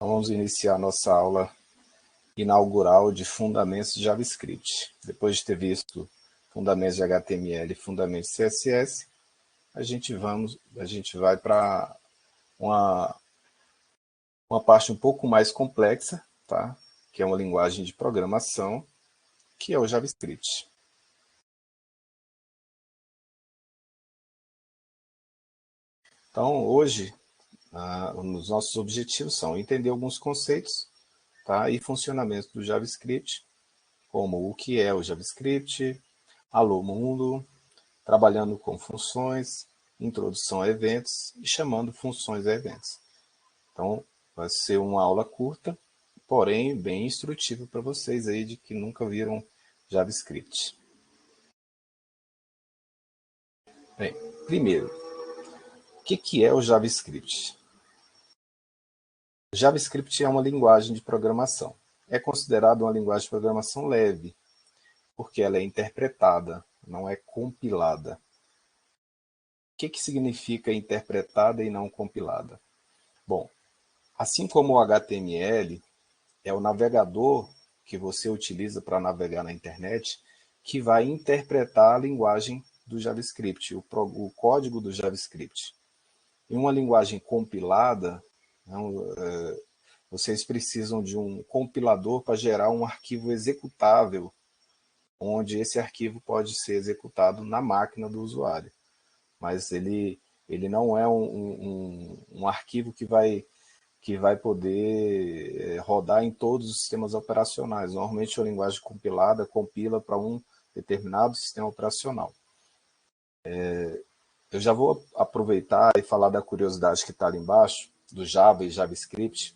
Então, vamos iniciar nossa aula inaugural de Fundamentos de JavaScript. Depois de ter visto Fundamentos de HTML e Fundamentos de CSS, a gente vai para uma parte um pouco mais complexa, tá? Que é uma linguagem de programação, que é o JavaScript. Então, hoje, os nossos objetivos são entender alguns conceitos, tá? E funcionamento do JavaScript, como o que é o JavaScript, Alô Mundo, trabalhando com funções, introdução a eventos e chamando funções a eventos. Então, vai ser uma aula curta, porém bem instrutiva para vocês aí de que nunca viram JavaScript. Bem, primeiro, o que é o JavaScript? O JavaScript é uma linguagem de programação. É considerada uma linguagem de programação leve, porque ela é interpretada, não é compilada. O que significa interpretada e não compilada? Bom, assim como o HTML é o navegador que você utiliza para navegar na internet, que vai interpretar a linguagem do JavaScript, o código do JavaScript. Em uma linguagem compilada, vocês precisam de um compilador para gerar um arquivo executável, onde esse arquivo pode ser executado na máquina do usuário. Mas ele não é um arquivo que vai poder rodar em todos os sistemas operacionais. Normalmente a linguagem compilada compila para um determinado sistema operacional. Eu já vou aproveitar e falar da curiosidade que está ali embaixo, do Java e JavaScript,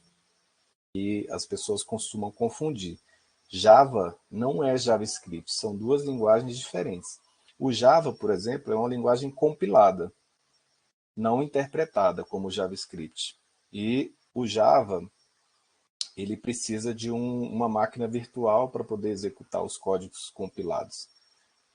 e as pessoas costumam confundir. Java não é JavaScript, são duas linguagens diferentes. O Java, por exemplo, é uma linguagem compilada, não interpretada como o JavaScript. E o Java, ele precisa de uma máquina virtual para poder executar os códigos compilados.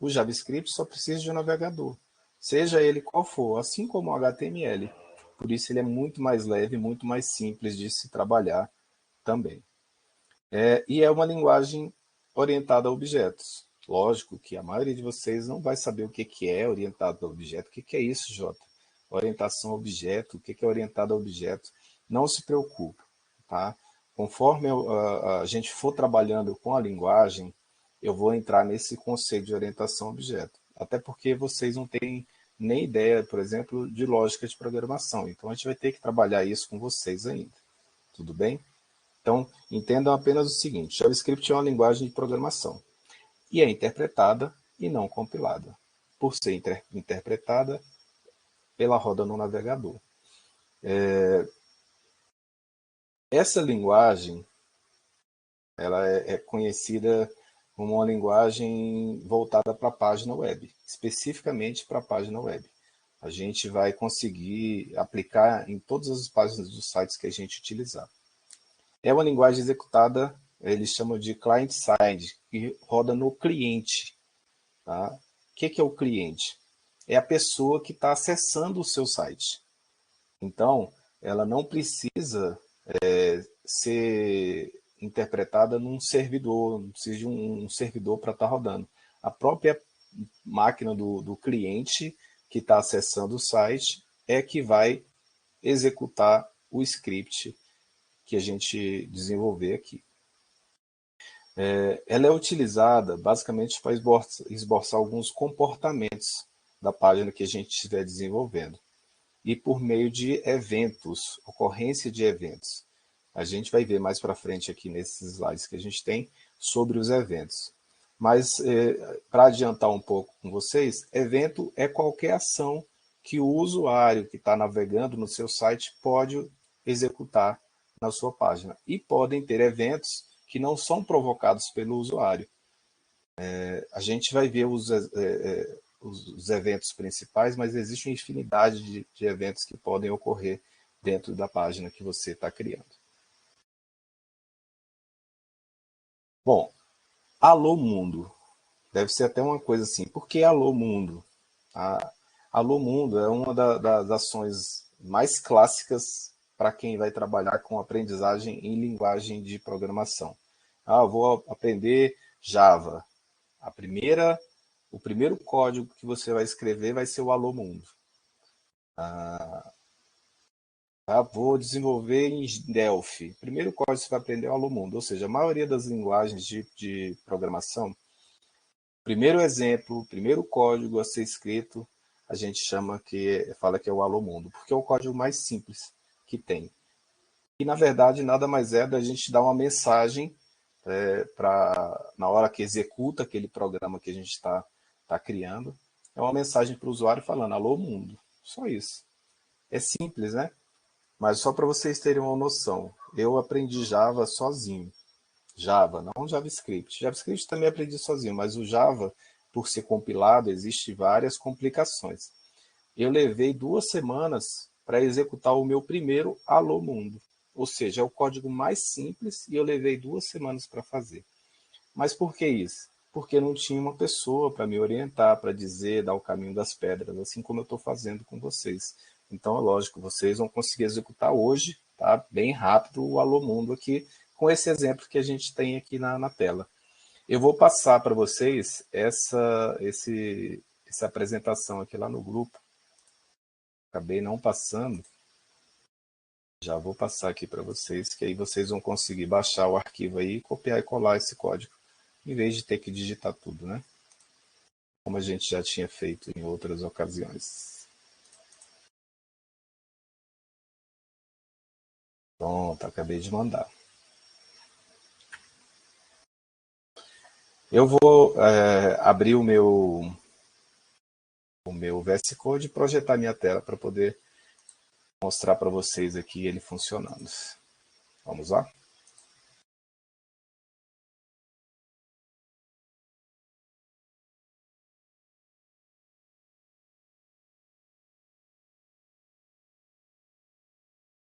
O JavaScript só precisa de um navegador, seja ele qual for, assim como o HTML. Por isso ele é muito mais leve, muito mais simples de se trabalhar também. E é uma linguagem orientada a objetos. Lógico que a maioria de vocês não vai saber o que é orientado a objeto. O que é isso, Jota? Orientação a objeto, o que é orientado a objeto? Não se preocupe, tá? Conforme a gente for trabalhando com a linguagem, eu vou entrar nesse conceito de orientação a objeto. Até porque vocês não têm nem ideia, por exemplo, de lógica de programação. Então, a gente vai ter que trabalhar isso com vocês ainda. Tudo bem? Então, entendam apenas o seguinte: JavaScript é uma linguagem de programação e é interpretada e não compilada. Por ser interpretada, ela roda no navegador. Essa linguagem ela é conhecida como uma linguagem voltada para a página web, especificamente para a página web. A gente vai conseguir aplicar em todas as páginas dos sites que a gente utilizar. É uma linguagem executada, eles chamam de client-side, que roda no cliente. Tá? O que é o cliente? É a pessoa que está acessando o seu site. Então, ela não precisa ser interpretada num servidor, não precisa de um servidor para estar rodando. A própria máquina do cliente que está acessando o site é que vai executar o script que a gente desenvolver aqui. Ela é utilizada basicamente para esboçar alguns comportamentos da página que a gente estiver desenvolvendo. E por meio de eventos, ocorrência de eventos. A gente vai ver mais para frente aqui nesses slides que a gente tem sobre os eventos. Mas, para adiantar um pouco com vocês, evento é qualquer ação que o usuário que está navegando no seu site pode executar na sua página. E podem ter eventos que não são provocados pelo usuário. A gente vai ver os eventos principais, mas existe uma infinidade de eventos que podem ocorrer dentro da página que você está criando. Bom, Alô Mundo. Deve ser até uma coisa assim. Por que Alô Mundo? Alô Mundo é uma das ações mais clássicas para quem vai trabalhar com aprendizagem em linguagem de programação. Eu vou aprender Java. O primeiro código que você vai escrever vai ser o Alô Mundo. Vou desenvolver em Delphi. O primeiro código que você vai aprender é o Alô Mundo. Ou seja, a maioria das linguagens de programação, primeiro exemplo, o primeiro código a ser escrito, a gente fala que é o Alô Mundo, porque é o código mais simples que tem. E, na verdade, nada mais é da gente dar uma mensagem na hora que executa aquele programa que a gente está criando, é uma mensagem para o usuário falando, alô mundo, só isso. É simples, né? Mas só para vocês terem uma noção, eu aprendi Java sozinho. Java, não JavaScript. JavaScript também aprendi sozinho, mas o Java, por ser compilado, existe várias complicações. Eu levei 2 semanas para executar o meu primeiro Alô Mundo. Ou seja, é o código mais simples e eu levei 2 semanas para fazer. Mas por que isso? Porque não tinha uma pessoa para me orientar, para dizer, dar o caminho das pedras, assim como eu estou fazendo com vocês. Então, é lógico, vocês vão conseguir executar hoje, tá? Bem rápido, o Alô Mundo aqui, com esse exemplo que a gente tem aqui na tela. Eu vou passar para vocês essa apresentação aqui lá no grupo. Acabei não passando. Já vou passar aqui para vocês, que aí vocês vão conseguir baixar o arquivo aí, copiar e colar esse código, em vez de ter que digitar tudo, né? Como a gente já tinha feito em outras ocasiões. Pronto, acabei de mandar. Eu vou abrir o meu VS Code e projetar minha tela para poder mostrar para vocês aqui ele funcionando. Vamos lá?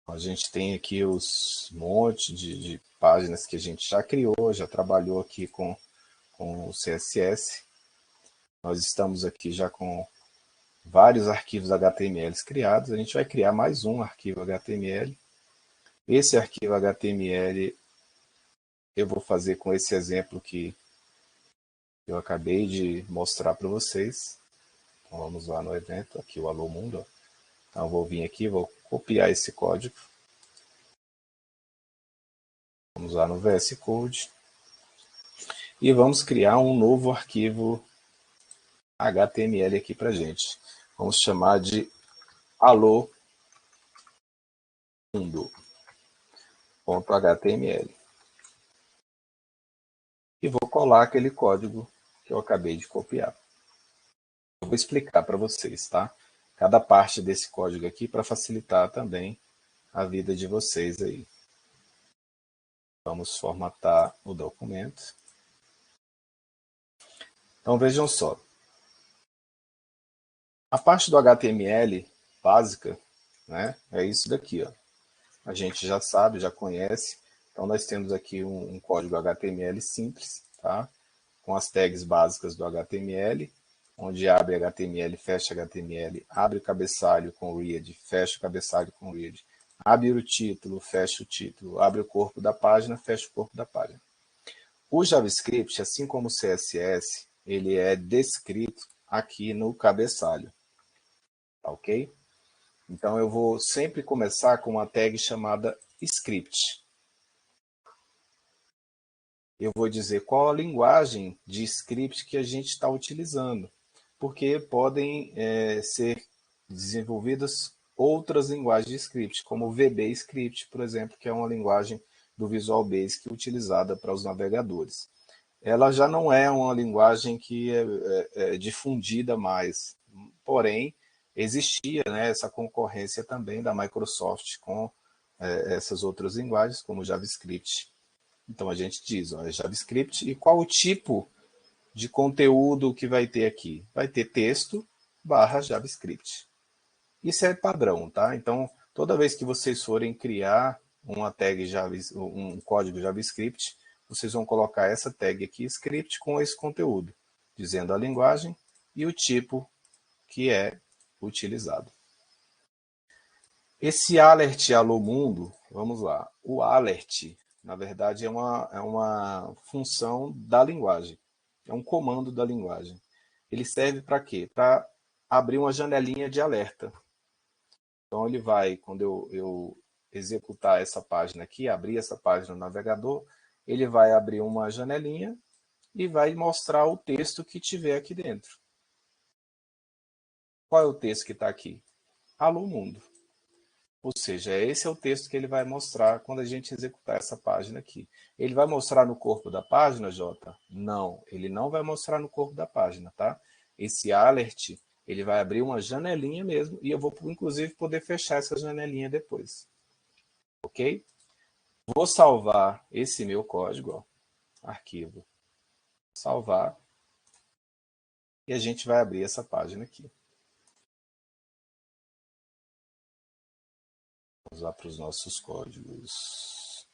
A gente tem aqui os montes de páginas que a gente já criou, já trabalhou aqui com o CSS. Nós estamos aqui já com vários arquivos HTML criados. A gente vai criar mais um arquivo HTML. Esse arquivo HTML eu vou fazer com esse exemplo que eu acabei de mostrar para vocês. Então vamos lá no evento, aqui o Alô Mundo. Então eu vou vir aqui, vou copiar esse código. Vamos lá no VS Code. E vamos criar um novo arquivo HTML aqui para gente. Vamos chamar de Alô Mundo.html. E vou colar aquele código que eu acabei de copiar. Eu vou explicar para vocês, tá? Cada parte desse código aqui para facilitar também a vida de vocês aí. Vamos formatar o documento. Então vejam só. A parte do HTML básica, né, é isso daqui, ó. A gente já sabe, já conhece. Então nós temos aqui um código HTML simples, tá? Com as tags básicas do HTML, onde abre HTML, fecha HTML, abre o cabeçalho com read, fecha o cabeçalho com read, abre o título, fecha o título, abre o corpo da página, fecha o corpo da página. O JavaScript, assim como o CSS, ele é descrito aqui no cabeçalho, tá ok? Então eu vou sempre começar com uma tag chamada script. Eu vou dizer qual a linguagem de script que a gente está utilizando, porque podem ser desenvolvidas outras linguagens de script, como o VB Script, por exemplo, que é uma linguagem do Visual Basic utilizada para os navegadores. Ela já não é uma linguagem que é difundida mais, porém, existia, né, essa concorrência também da Microsoft com essas outras linguagens, como o JavaScript. Então a gente diz, ó, é JavaScript, e qual o tipo de conteúdo que vai ter aqui? Vai ter texto barra JavaScript. Isso é padrão, tá? Então, toda vez que vocês forem criar uma tag um código JavaScript, vocês vão colocar essa tag aqui, script, com esse conteúdo, dizendo a linguagem e o tipo que é utilizado. Esse alert alô mundo, vamos lá. O alert, na verdade, é uma função da linguagem. É um comando da linguagem. Ele serve para quê? Para abrir uma janelinha de alerta. Então, ele vai, quando eu executar essa página aqui, abrir essa página no navegador, ele vai abrir uma janelinha e vai mostrar o texto que tiver aqui dentro. Qual é o texto que está aqui? Alô mundo. Ou seja, esse é o texto que ele vai mostrar quando a gente executar essa página aqui. Ele vai mostrar no corpo da página, Jota? Não, ele não vai mostrar no corpo da página, tá? Esse alert, ele vai abrir uma janelinha mesmo, e eu vou, inclusive, poder fechar essa janelinha depois. Ok? Vou salvar esse meu código, ó, arquivo, salvar, e a gente vai abrir essa página aqui. Vamos lá para os nossos códigos.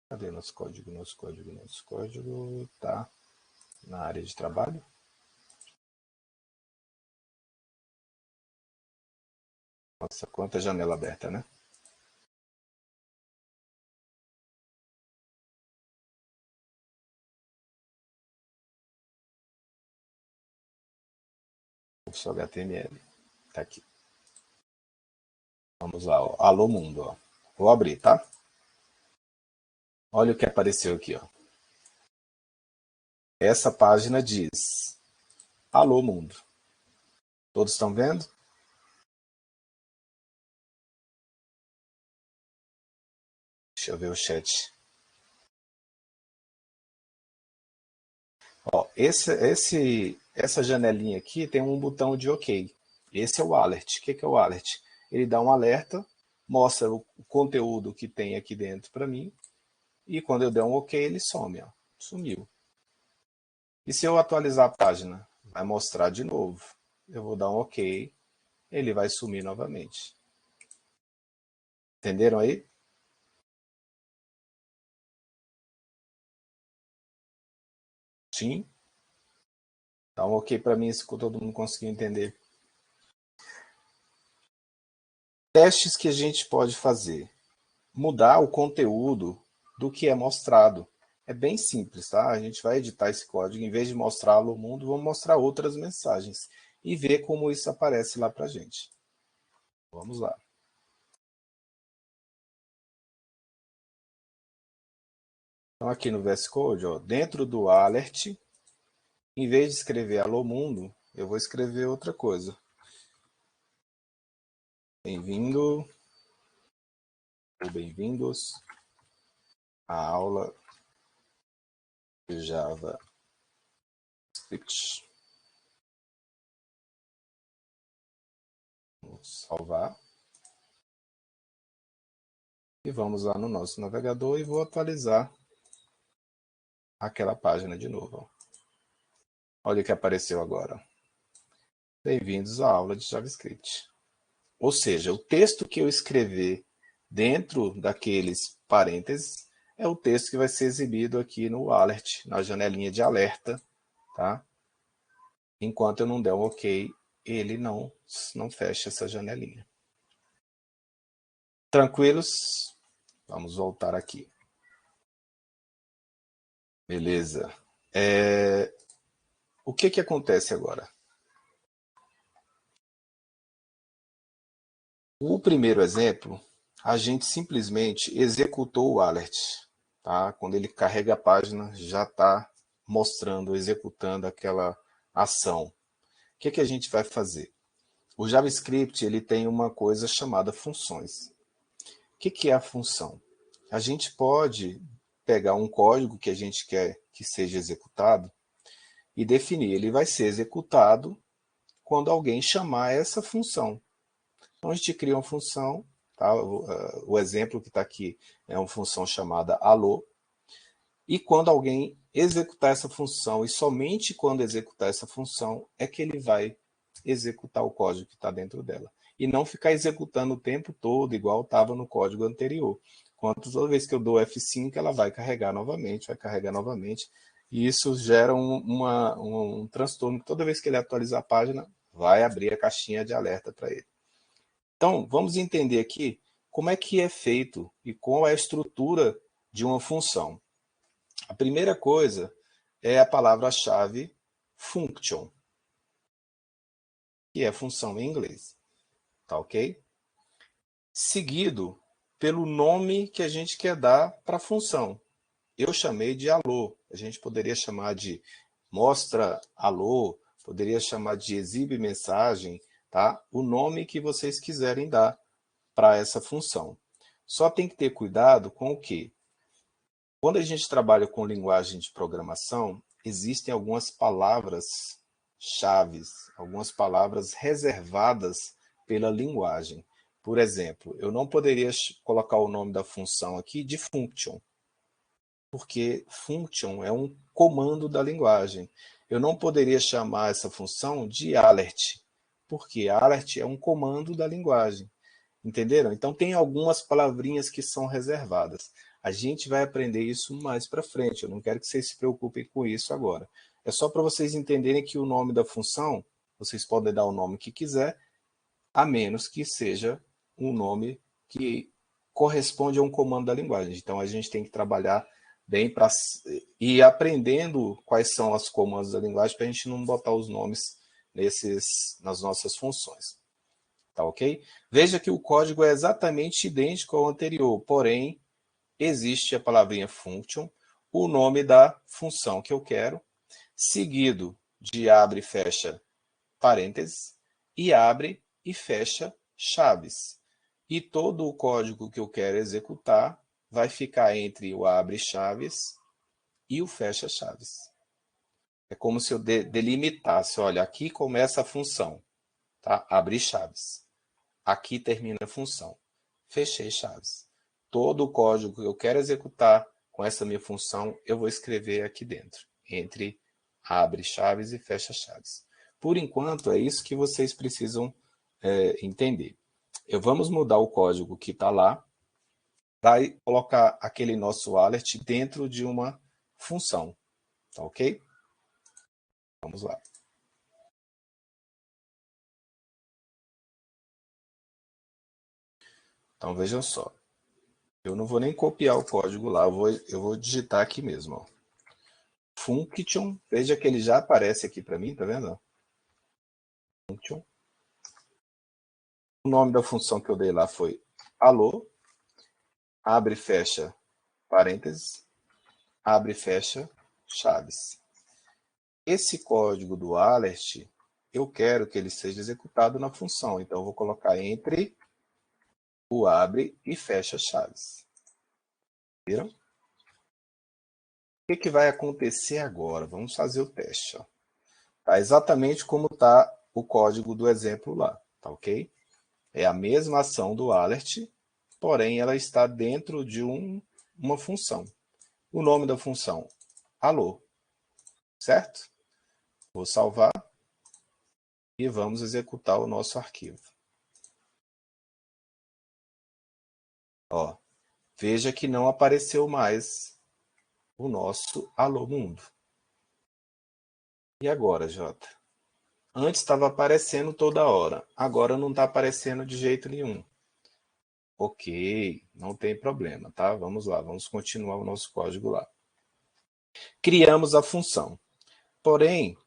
Cadê nosso código? Nosso código tá na área de trabalho. Nossa, quanta janela aberta, né? Curso HTML. Tá aqui. Vamos lá, ó. Alô mundo, ó. Vou abrir, tá? Olha o que apareceu aqui, ó. Essa página diz: Alô mundo. Todos estão vendo? Deixa eu ver o chat. Ó, essa janelinha aqui tem um botão de OK. Esse é o alert. O que é o alert? Ele dá um alerta, mostra o conteúdo que tem aqui dentro para mim, e quando eu der um OK, ele some. Ó. Sumiu. E se eu atualizar a página? Vai mostrar de novo. Eu vou dar um OK, ele vai sumir novamente. Entenderam aí? Sim. Dá um OK para mim se todo mundo conseguir entender. Testes que a gente pode fazer. Mudar o conteúdo do que é mostrado. É bem simples, tá? A gente vai editar esse código, em vez de mostrá-lo ao mundo, vamos mostrar outras mensagens e ver como isso aparece lá para a gente. Vamos lá. Então, aqui no VS Code, ó, dentro do alert, em vez de escrever alô mundo, eu vou escrever outra coisa. Bem-vindo ou bem-vindos à aula de JavaScript. Vamos salvar. E vamos lá no nosso navegador e vou atualizar aquela página de novo. Olha o que apareceu agora. Bem-vindos à aula de JavaScript. Ou seja, o texto que eu escrever dentro daqueles parênteses é o texto que vai ser exibido aqui no alert, na janelinha de alerta, tá? Enquanto eu não der um OK, ele não fecha essa janelinha. Tranquilos? Vamos voltar aqui. Beleza. O que acontece agora? O primeiro exemplo, a gente simplesmente executou o alert. Tá? Quando ele carrega a página, já está mostrando, executando aquela ação. O que a gente vai fazer? O JavaScript ele tem uma coisa chamada funções. O que é a função? A gente pode pegar um código que a gente quer que seja executado e definir. Ele vai ser executado quando alguém chamar essa função. Então, a gente cria uma função, tá? O exemplo que está aqui é uma função chamada alô, e quando alguém executar essa função, e somente quando executar essa função, é que ele vai executar o código que está dentro dela. E não ficar executando o tempo todo, igual estava no código anterior. Toda vez que eu dou F5, ela vai carregar novamente, e isso gera um transtorno. Toda vez que ele atualizar a página, vai abrir a caixinha de alerta para ele. Então, vamos entender aqui como é que é feito e qual é a estrutura de uma função. A primeira coisa é a palavra-chave function, que é função em inglês, tá ok? Seguido pelo nome que a gente quer dar para a função. Eu chamei de alô, a gente poderia chamar de mostra alô, poderia chamar de exibe mensagem, tá? O nome que vocês quiserem dar para essa função. Só tem que ter cuidado com o quê? Quando a gente trabalha com linguagem de programação, existem algumas palavras-chave, algumas palavras reservadas pela linguagem. Por exemplo, eu não poderia colocar o nome da função aqui de function, porque function é um comando da linguagem. Eu não poderia chamar essa função de alert, porque alert é um comando da linguagem. Entenderam? Então tem algumas palavrinhas que são reservadas. A gente vai aprender isso mais para frente. Eu não quero que vocês se preocupem com isso agora. É só para vocês entenderem que o nome da função, vocês podem dar o nome que quiser, a menos que seja um nome que corresponde a um comando da linguagem. Então a gente tem que trabalhar bem para ir aprendendo quais são os comandos da linguagem para a gente não botar os nomes nas nossas funções. Tá ok? Veja que o código é exatamente idêntico ao anterior, porém, existe a palavrinha function, o nome da função que eu quero, seguido de abre e fecha parênteses, e abre e fecha chaves. E todo o código que eu quero executar vai ficar entre o abre chaves e o fecha chaves. É como se eu delimitasse, olha, aqui começa a função, tá? Abre chaves. Aqui termina a função. Fechei chaves. Todo o código que eu quero executar com essa minha função, eu vou escrever aqui dentro, entre abre chaves e fecha chaves. Por enquanto, é isso que vocês precisam entender. Vamos mudar o código que está lá para colocar aquele nosso alert dentro de uma função. Tá ok? Vamos lá. Então, vejam só. Eu não vou nem copiar o código lá, eu vou digitar aqui mesmo. Ó. Function, veja que ele já aparece aqui para mim, tá vendo? Function. O nome da função que eu dei lá foi alô, abre e fecha parênteses, abre e fecha chaves. Esse código do alert, eu quero que ele seja executado na função, então eu vou colocar entre o abre e fecha chaves. Viram? O que vai acontecer agora? Vamos fazer o teste. Ó. Tá exatamente como está o código do exemplo lá, tá ok? É a mesma ação do alert, porém ela está dentro de uma função. O nome da função, alô, certo? Vou salvar e vamos executar o nosso arquivo. Ó, veja que não apareceu mais o nosso alô mundo. E agora, Jota? Antes estava aparecendo toda hora, agora não está aparecendo de jeito nenhum. Ok, não tem problema, tá? Vamos lá, vamos continuar o nosso código lá. Criamos a função. Porém,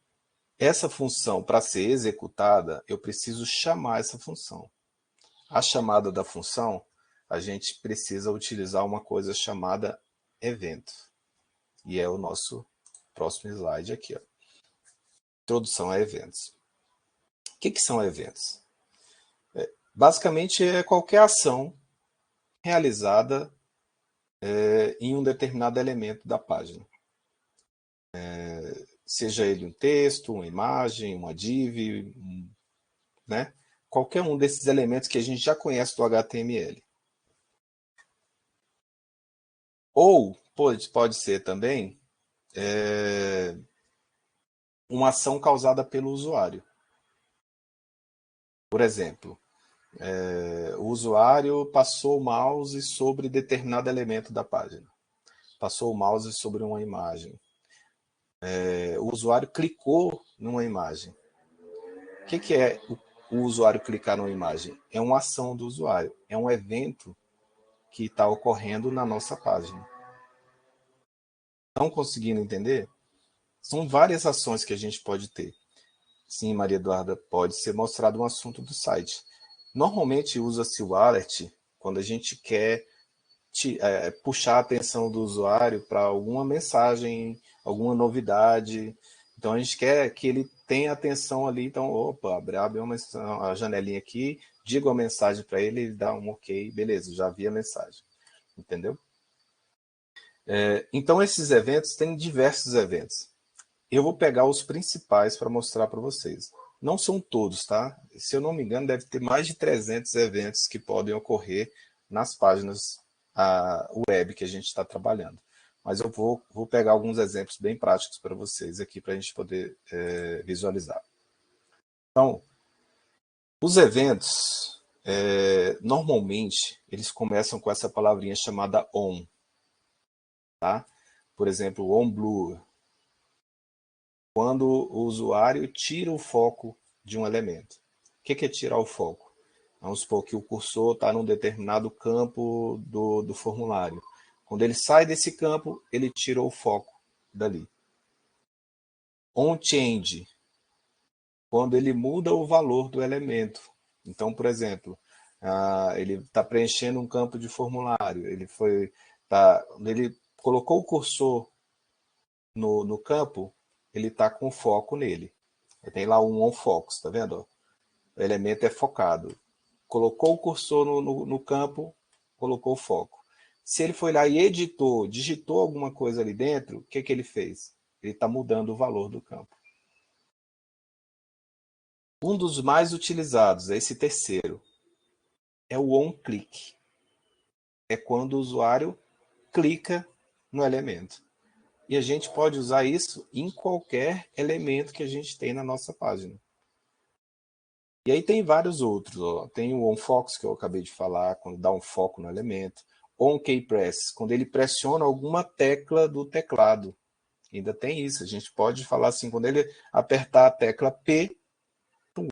essa função, para ser executada, eu preciso chamar essa função. A chamada da função, a gente precisa utilizar uma coisa chamada evento. E é o nosso próximo slide aqui. Ó. Introdução a eventos. O que são eventos? Basicamente, é qualquer ação realizada em um determinado elemento da página. Seja ele um texto, uma imagem, uma div, né? Qualquer um desses elementos que a gente já conhece do HTML. Ou pode ser também uma ação causada pelo usuário. Por exemplo, o usuário passou o mouse sobre determinado elemento da página. Passou o mouse sobre uma imagem. O usuário clicou numa imagem. O que é o usuário clicar numa imagem? É uma ação do usuário, é um evento que está ocorrendo na nossa página. Estão conseguindo entender? São várias ações que a gente pode ter. Sim, Maria Eduarda, pode ser mostrado um assunto do site. Normalmente usa-se o alert quando a gente quer puxar a atenção do usuário para alguma mensagem, alguma novidade. Então a gente quer que ele tenha atenção ali. Então, opa, abre uma janelinha aqui, diga uma mensagem para ele, ele dá um ok, beleza, já vi a mensagem. Entendeu? Então esses eventos, tem diversos eventos. Eu vou pegar os principais para mostrar para vocês. Não são todos, tá? Se eu não me engano, deve ter mais de 300 eventos que podem ocorrer nas páginas web que a gente está trabalhando. Mas eu vou pegar alguns exemplos bem práticos para vocês aqui, para a gente poder visualizar. Então, os eventos, normalmente, eles começam com essa palavrinha chamada on. Tá? Por exemplo, on blur. Quando o usuário tira o foco de um elemento. O que é tirar o foco? Vamos supor que o cursor está num determinado campo do formulário. Quando ele sai desse campo, ele tirou o foco dali. On change, quando ele muda o valor do elemento. Então, por exemplo, ele está preenchendo um campo de formulário, ele colocou o cursor no campo, ele está com foco nele. Tem lá um on focus, tá vendo? O elemento é focado. Colocou o cursor no campo, colocou o foco. Se ele foi lá e editou, digitou alguma coisa ali dentro, o que ele fez? Ele está mudando o valor do campo. Um dos mais utilizados, esse terceiro, é o on-click. É quando o usuário clica no elemento. E a gente pode usar isso em qualquer elemento que a gente tem na nossa página. E aí tem vários outros. Ó. Tem o on-focus, que eu acabei de falar, quando dá um foco no elemento. On-key-press, quando ele pressiona alguma tecla do teclado. Ainda tem isso. A gente pode falar assim, quando ele apertar a tecla P,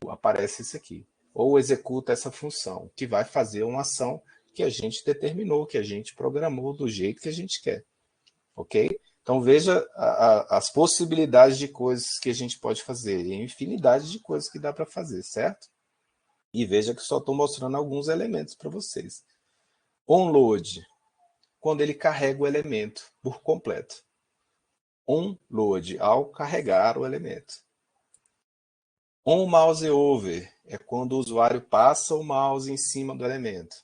aparece isso aqui. Ou executa essa função, que vai fazer uma ação que a gente determinou, que a gente programou do jeito que a gente quer. Ok? Então veja as possibilidades de coisas que a gente pode fazer. E a infinidade de coisas que dá para fazer, certo? E veja que só estou mostrando alguns elementos para vocês. Onload, quando ele carrega o elemento por completo. Onload, ao carregar o elemento. On mouse over, é quando o usuário passa o mouse em cima do elemento.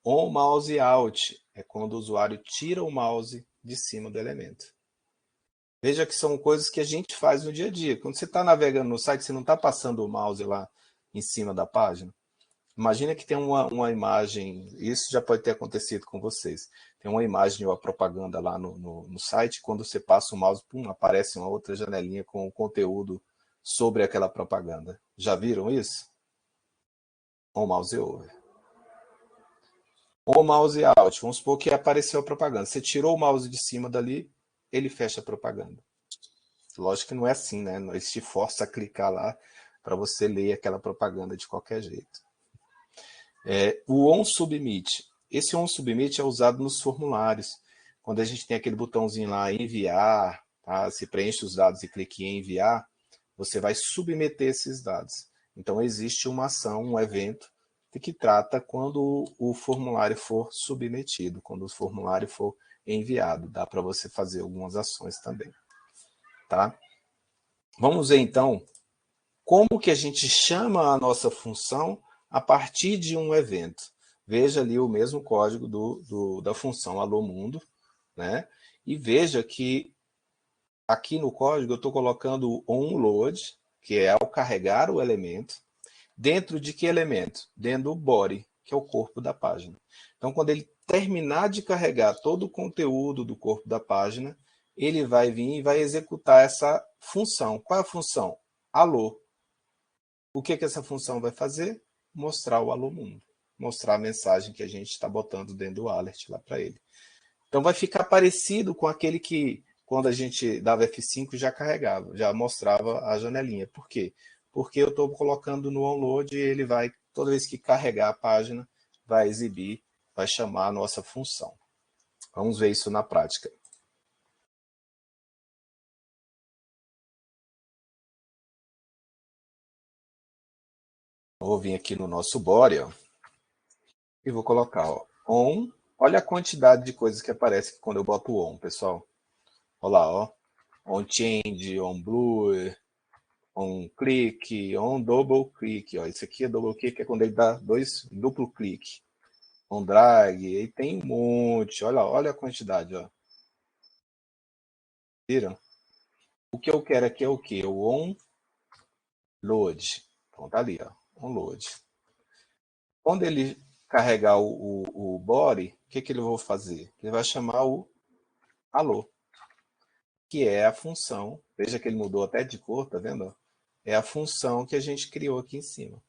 On mouse out, é quando o usuário tira o mouse de cima do elemento. Veja que são coisas que a gente faz no dia a dia. Quando você está navegando no site, você não está passando o mouse lá em cima da página. Imagina que tem uma imagem, isso já pode ter acontecido com vocês. Tem uma imagem ou a propaganda lá no site, quando você passa o mouse, pum, aparece uma outra janelinha com o conteúdo sobre aquela propaganda. Já viram isso? On mouse over. On mouse out. Vamos supor que apareceu a propaganda. Você tirou o mouse de cima dali, ele fecha a propaganda. Lógico que não é assim, né? Ele te força a clicar lá para você ler aquela propaganda de qualquer jeito. O on-submit. Esse on-submit é usado nos formulários. Quando a gente tem aquele botãozinho lá, enviar, tá? Se preenche os dados e clique em enviar, você vai submeter esses dados. Então, existe uma ação, um evento, que trata quando o formulário for submetido, quando o formulário for enviado. Dá para você fazer algumas ações também. Tá? Vamos ver, então, como que a gente chama a nossa função a partir de um evento. Veja ali o mesmo código da função alô mundo, né? E veja que aqui no código eu estou colocando o onload, que é ao carregar o elemento, dentro de que elemento? Dentro do body, que é o corpo da página. Então, quando ele terminar de carregar todo o conteúdo do corpo da página, ele vai vir e vai executar essa função. Qual é a função? Alô. O que essa função vai fazer? Mostrar o alô mundo. Mostrar a mensagem que a gente está botando dentro do alert lá para ele. Então vai ficar parecido com aquele que, quando a gente dava F5, já carregava, já mostrava a janelinha. Por quê? porque eu estou colocando no onload e ele vai, toda vez que carregar a página, vai exibir, vai chamar a nossa função. Vamos ver isso na prática. Vou vir aqui no nosso body, ó, e vou colocar ó, on. Olha a quantidade de coisas que aparece quando eu boto o on, pessoal. Olha lá, ó. On change, on blur, on click, on double click. Ó. Isso aqui é double click, é quando ele dá duplo clique. On drag, e tem um monte. Olha a quantidade, ó. Viram? O que eu quero aqui é o quê? O on load. Então tá ali, ó. On load. Quando ele carregar o body, o que ele vai fazer? Ele vai chamar o alô, que é a função. Veja que ele mudou até de cor, tá vendo? É a função que a gente criou aqui em cima.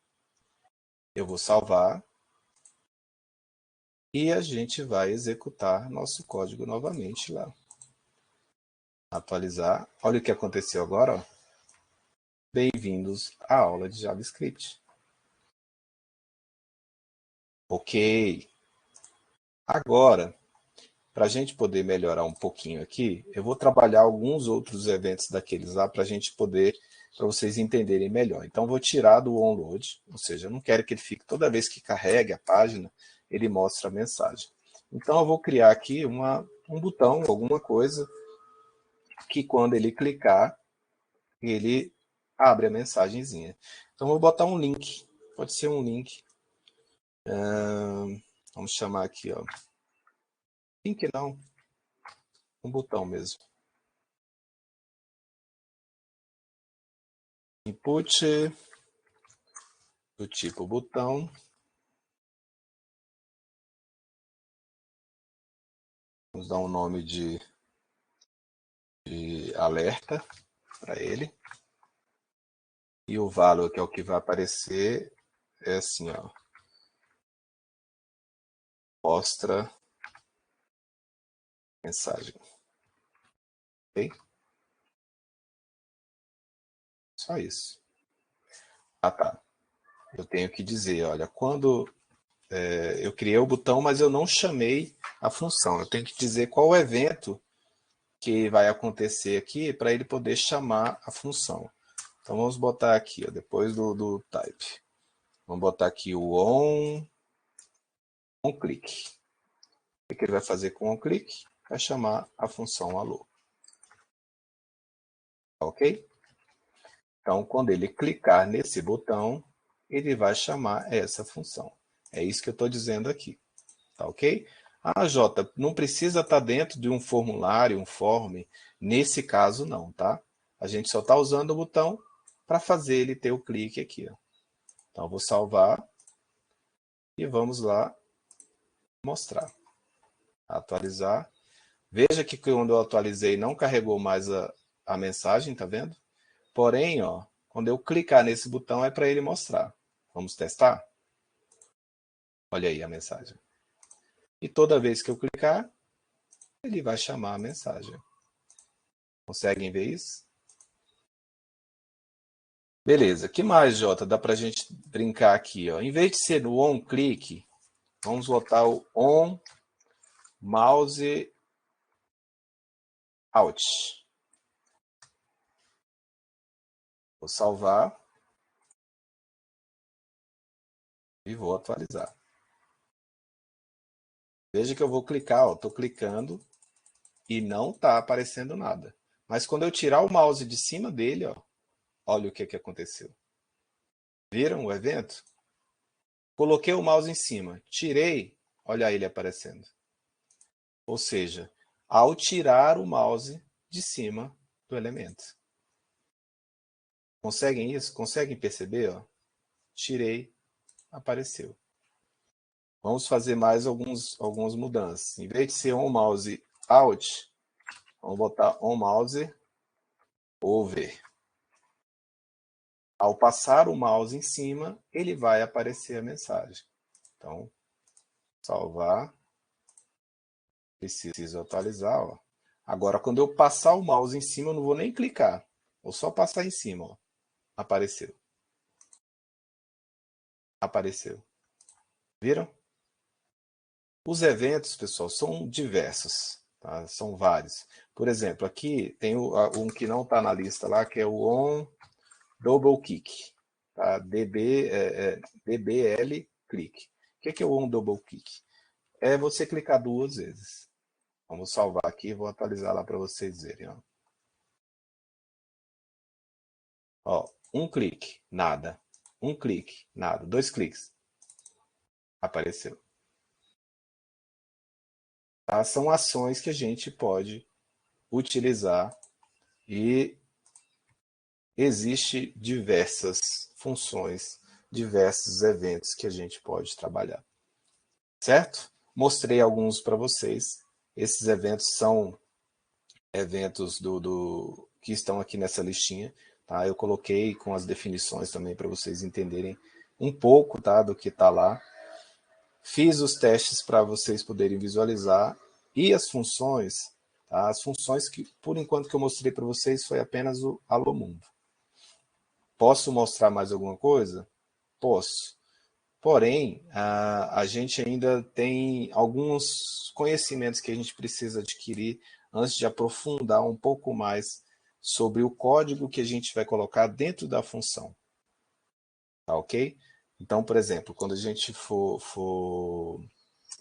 Eu vou salvar e a gente vai executar nosso código novamente lá. Atualizar. Olha o que aconteceu agora. Bem-vindos à aula de JavaScript. Ok. Agora, para a gente poder melhorar um pouquinho aqui, eu vou trabalhar alguns outros eventos daqueles lá para a gente poder, para vocês entenderem melhor. Então, vou tirar do onload, ou seja, eu não quero que ele fique toda vez que carregue a página, ele mostre a mensagem. Então, eu vou criar aqui um botão, alguma coisa, que quando ele clicar, ele abre a mensagenzinha. Então, eu vou botar um link, pode ser um link. Vamos chamar aqui, ó. Link não, um botão mesmo. Input do tipo botão. Vamos dar um nome de alerta para ele. E o valor, que é o que vai aparecer, é assim, ó. Mostra mensagem. Ok? Só isso. Ah, tá. Eu tenho que dizer, olha, quando eu criei o botão, mas eu não chamei a função. Eu tenho que dizer qual o evento que vai acontecer aqui para ele poder chamar a função. Então vamos botar aqui, ó, depois do type. Vamos botar aqui o on click. O que ele vai fazer com o click? Vai chamar a função alô. Ok? Então, quando ele clicar nesse botão, ele vai chamar essa função. É isso que eu estou dizendo aqui. Tá ok? Ah, Jota, não precisa estar dentro de um formulário, um form. Nesse caso, não, tá? A gente só está usando o botão para fazer ele ter o clique aqui. Ó. Então, eu vou salvar e vamos lá mostrar. Atualizar. Veja que quando eu atualizei não carregou mais a mensagem, tá vendo? Porém, ó, quando eu clicar nesse botão é para ele mostrar. Vamos testar? Olha aí a mensagem. E toda vez que eu clicar, ele vai chamar a mensagem. Conseguem ver isso? Beleza. Que mais, Jota? Dá para a gente brincar aqui. Ó. Em vez de ser no on click, vamos botar o on mouse out. Vou salvar e vou atualizar. Veja que eu vou clicar, estou clicando e não está aparecendo nada. Mas quando eu tirar o mouse de cima dele, ó, olha o que aconteceu. Viram o evento? Coloquei o mouse em cima, tirei, olha ele aparecendo. Ou seja, ao tirar o mouse de cima do elemento. Conseguem isso? Conseguem perceber? Ó? Tirei, apareceu. Vamos fazer mais algumas mudanças. Em vez de ser on mouse out, vamos botar on mouse over. Ao passar o mouse em cima, ele vai aparecer a mensagem. Então, salvar. Preciso atualizar. Ó. Agora, quando eu passar o mouse em cima, eu não vou nem clicar. Vou só passar em cima. Ó. Apareceu. Apareceu. Viram? Os eventos, pessoal, são diversos, tá? São vários. Por exemplo, aqui tem um que não está na lista lá, que é o On Double Click, tá? DBL Click. O que é o On Double Click? É você clicar duas vezes. Vamos salvar aqui e vou atualizar lá para vocês verem. Ó. Ó, um clique, nada. Um clique, nada. Dois cliques, apareceu. Tá? São ações que a gente pode utilizar e existe diversas funções, diversos eventos que a gente pode trabalhar. Certo? Mostrei alguns para vocês. Esses eventos são eventos que estão aqui nessa listinha. Tá? Eu coloquei com as definições também para vocês entenderem um pouco, tá, do que está lá. Fiz os testes para vocês poderem visualizar e as funções, tá? As funções que, por enquanto, que eu mostrei para vocês foi apenas o Alô Mundo. Posso mostrar mais alguma coisa? Posso. Porém, a gente ainda tem alguns conhecimentos que a gente precisa adquirir antes de aprofundar um pouco mais sobre o código que a gente vai colocar dentro da função. Tá ok? Então, por exemplo, quando a gente for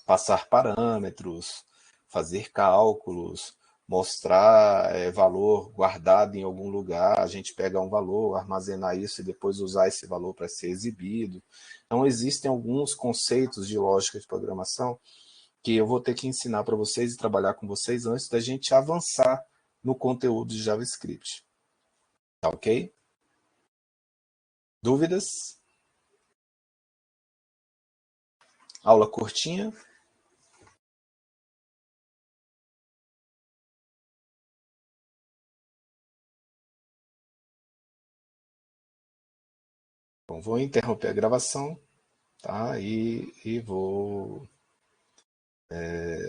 passar parâmetros, fazer cálculos, mostrar valor guardado em algum lugar, a gente pega um valor, armazenar isso e depois usar esse valor para ser exibido. Então, existem alguns conceitos de lógica de programação que eu vou ter que ensinar para vocês e trabalhar com vocês antes da gente avançar no conteúdo de JavaScript. Tá ok? Dúvidas? Aula curtinha? Bom, vou interromper a gravação, tá? E vou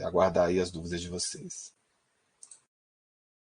aguardar aí as dúvidas de vocês.